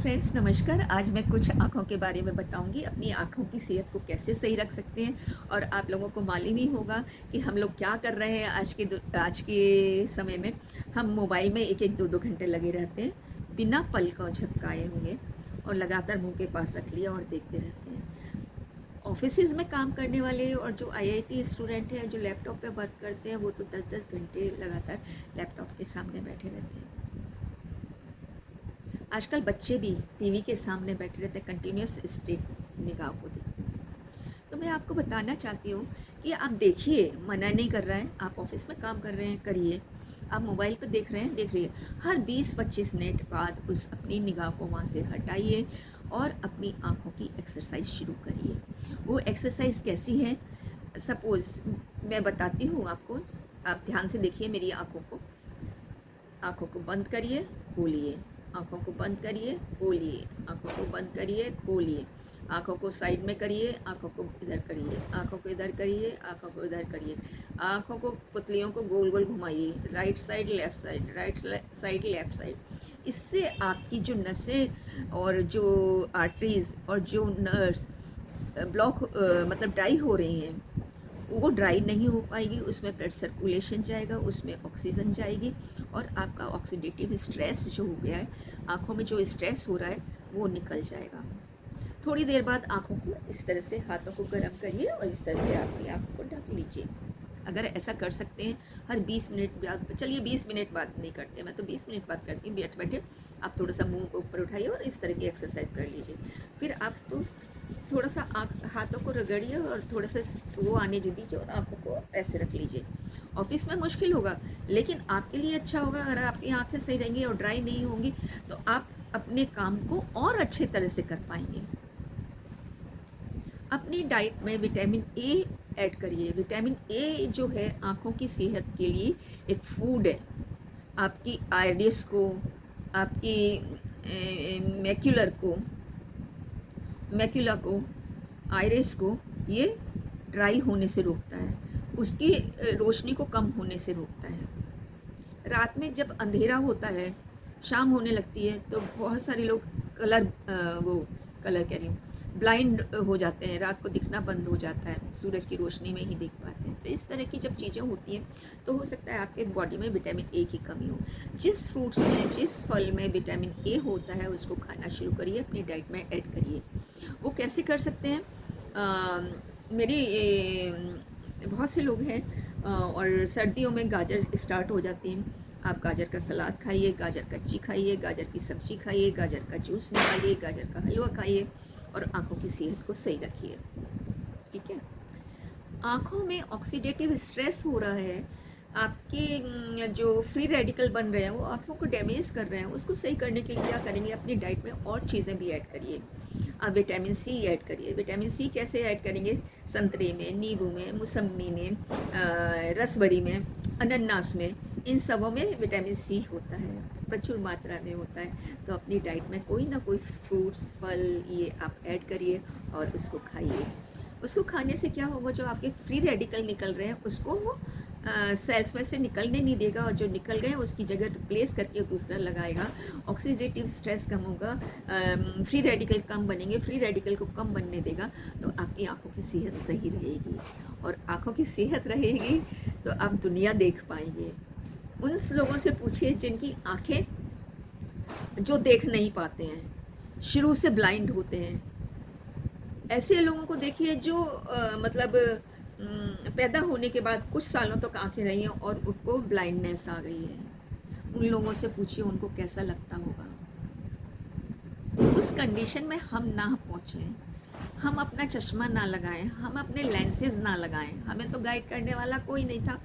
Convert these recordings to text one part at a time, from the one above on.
Friends, नमस्कार। आज मैं कुछ आँखों के बारे में बताऊंगी, अपनी आँखों की सेहत को कैसे सही रख सकते हैं। और आप लोगों को मालूम ही होगा कि हम लोग क्या कर रहे हैं आज के समय में। हम मोबाइल में एक एक दो दो घंटे लगे रहते हैं, बिना पलकों झपकाए हुए, और लगातार मुंह के पास रख लिया और देखते रहते हैं। ऑफिसेज में काम करने वाले और जो आईआईटी स्टूडेंट हैं, जो लैपटॉप पे वर्क करते हैं, वो तो 10-10 घंटे लगातार लैपटॉप के सामने बैठे रहते हैं। आजकल बच्चे भी टीवी के सामने बैठे रहते हैं, कंटिन्यूस स्ट्रेट निगाह को देखते हैं। तो मैं आपको बताना चाहती हूँ कि आप देखिए, मना नहीं कर रहा है, आप ऑफिस में काम कर रहे हैं, करिए। आप मोबाइल पर देख रहे हैं, देख रहिए। हर 20-25 मिनट बाद उस अपनी निगाह को वहाँ से हटाइए और अपनी आँखों की एक्सरसाइज शुरू करिए। वो एक्सरसाइज कैसी है, सपोज़ मैं बताती हूँ आपको। आप ध्यान से देखिए मेरी आँखों को। आँखों को बंद करिए, खोलिए। आँखों को बंद करिए, खोलिए। आँखों को बंद करिए, खोलिए। आँखों को साइड में करिए, आँखों को इधर करिए, आँखों को इधर करिए, आँखों को इधर करिए। आँखों को, पुतलियों को गोल गोल घुमाइए, right side left side, right side left side. इससे आपकी जो नसें और जो आर्टरीज और जो नर्व्स ब्लॉक मतलब डाई हो रही हैं, वो ड्राई नहीं हो पाएगी। उसमें ब्लड सर्कुलेशन जाएगा, उसमें ऑक्सीजन जाएगी, और आपका ऑक्सीडेटिव स्ट्रेस जो हो गया है, आँखों में जो स्ट्रेस हो रहा है, वो निकल जाएगा। थोड़ी देर बाद आँखों को इस तरह से, हाथों को गर्म करिए और इस तरह से अपनी आँखों को ढक लीजिए। अगर ऐसा कर सकते हैं हर 20 मिनट बाद, चलिए 20 मिनट बाद नहीं करते, मैं तो 20 मिनट बाद करती हूँ बैठे बैठे। आप थोड़ा सा मुंह को ऊपर उठाइए और इस तरह की एक्सरसाइज कर लीजिए। फिर आप थोड़ा सा हाथों को रगड़िए और थोड़ा सा वो आने दीजिए और आँखों को ऐसे रख लीजिए। ऑफिस में मुश्किल होगा, लेकिन आपके लिए अच्छा होगा। अगर आपकी आँखें सही रहेंगी और ड्राई नहीं होंगी, तो आप अपने काम को और अच्छे तरह से कर पाएंगे। अपनी डाइट में विटामिन ए ऐड करिए। विटामिन ए जो है आँखों की सेहत के लिए एक फूड है। आपकी आइरिस को, आपकी मैक्यूला को, आइरिस को ये ड्राई होने से रोकता है, उसकी रोशनी को कम होने से रोकता है। रात में जब अंधेरा होता है, शाम होने लगती है, तो बहुत सारे लोग कलर कह रही हूँ, ब्लाइंड हो जाते हैं, रात को दिखना बंद हो जाता है, सूरज की रोशनी में ही देख पाते हैं। तो इस तरह की जब चीज़ें होती हैं, तो हो सकता है आपके बॉडी में विटामिन ए की कमी हो। जिस फ्रूट्स में, जिस फल में विटामिन ए होता है, उसको खाना शुरू करिए, अपनी डाइट में ऐड करिए। वो कैसे कर सकते हैं? बहुत से लोग हैं और सर्दियों में गाजर स्टार्ट हो जाती हैं। आप गाजर का सलाद खाइए, गाजर कच्ची खाइए, गाजर की सब्जी खाइए, गाजर का जूस निकालिए, गाजर का हलवा खाइए और आँखों की सेहत को सही रखिए। ठीक है। आँखों में ऑक्सीडेटिव स्ट्रेस हो रहा है, आपके जो फ्री रेडिकल बन रहे हैं वो आँखों को डैमेज कर रहे हैं। उसको सही करने के लिए क्या करेंगे? अपनी डाइट में और चीज़ें भी ऐड करिए। आप विटामिन सी ऐड करिए। विटामिन सी कैसे ऐड करेंगे? संतरे में, नींबू में, मौसम्मी में, रसबरी में, अनन्नास में, इन सबों में विटामिन सी होता है, प्रचुर मात्रा में होता है। तो अपनी डाइट में कोई ना कोई फ्रूट्स, फल ये आप ऐड करिए और उसको खाइए। उसको खाने से क्या होगा? जो आपके फ्री रेडिकल निकल रहे हैं, उसको वो सेल्स में से निकलने नहीं देगा, और जो निकल गए उसकी जगह रिप्लेस करके दूसरा लगाएगा। ऑक्सीडेटिव स्ट्रेस कम होगा, फ्री रेडिकल कम बनेंगे, फ्री रेडिकल को कम बनने देगा, तो आपकी आँखों की सेहत सही रहेगी। और आँखों की सेहत रहेगी तो आप दुनिया देख पाएंगे। उन लोगों से पूछिए जिनकी आँखें, जो देख नहीं पाते हैं, शुरू से ब्लाइंड होते हैं। ऐसे लोगों को देखिए जो पैदा होने के बाद कुछ सालों तक आंखें रही हैं और उनको ब्लाइंडनेस आ गई है। उन लोगों से पूछिए उनको कैसा लगता होगा। उस कंडीशन में हम ना पहुँचे, हम अपना चश्मा ना लगाएं, हम अपने लेंसेज ना लगाएं। हमें तो गाइड करने वाला कोई नहीं था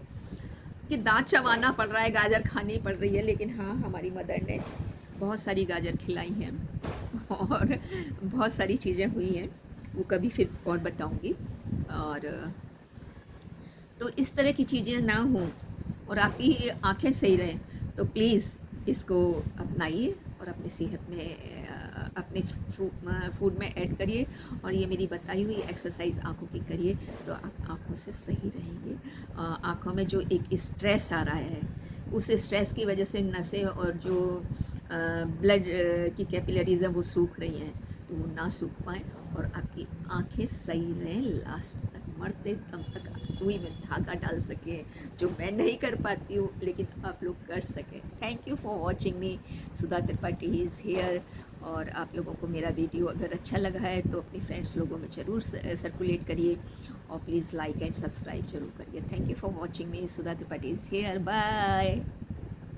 कि दांत चबाना पड़ रहा है, गाजर खानी पड़ रही है। लेकिन हाँ, हमारी मदर ने बहुत सारी गाजर खिलाई हैं और बहुत सारी चीज़ें हुई हैं, वो कभी फिर और बताऊंगी। और तो इस तरह की चीज़ें ना हों और आपकी आंखें सही रहें, तो प्लीज़ इसको अपनाइए और अपनी सेहत में, अपने फूड में ऐड करिए। और ये मेरी बताई हुई एक्सरसाइज आंखों की करिए, तो आप आंखों से सही रहेंगे। आंखों में जो एक स्ट्रेस आ रहा है, उस स्ट्रेस की वजह से नसें और जो ब्लड की कैपिलरीज हैं वो सूख रही हैं, तो वो ना सूख पाएँ और आपकी आंखें सही रहें लास्ट तक, मरते दम तक आप सुई में धागा डाल सकें, जो मैं नहीं कर पाती हूँ लेकिन आप लोग कर सकें। Thank you for watching me. Sudha Tripathi is hair. और आप लोगों को मेरा वीडियो अगर अच्छा लगा है तो अपने फ्रेंड्स लोगों में ज़रूर सर्कुलेट करिए और प्लीज़ लाइक एंड सब्सक्राइब जरूर करिए। Thank you for watching me. Sudha Tripathi is here. Bye.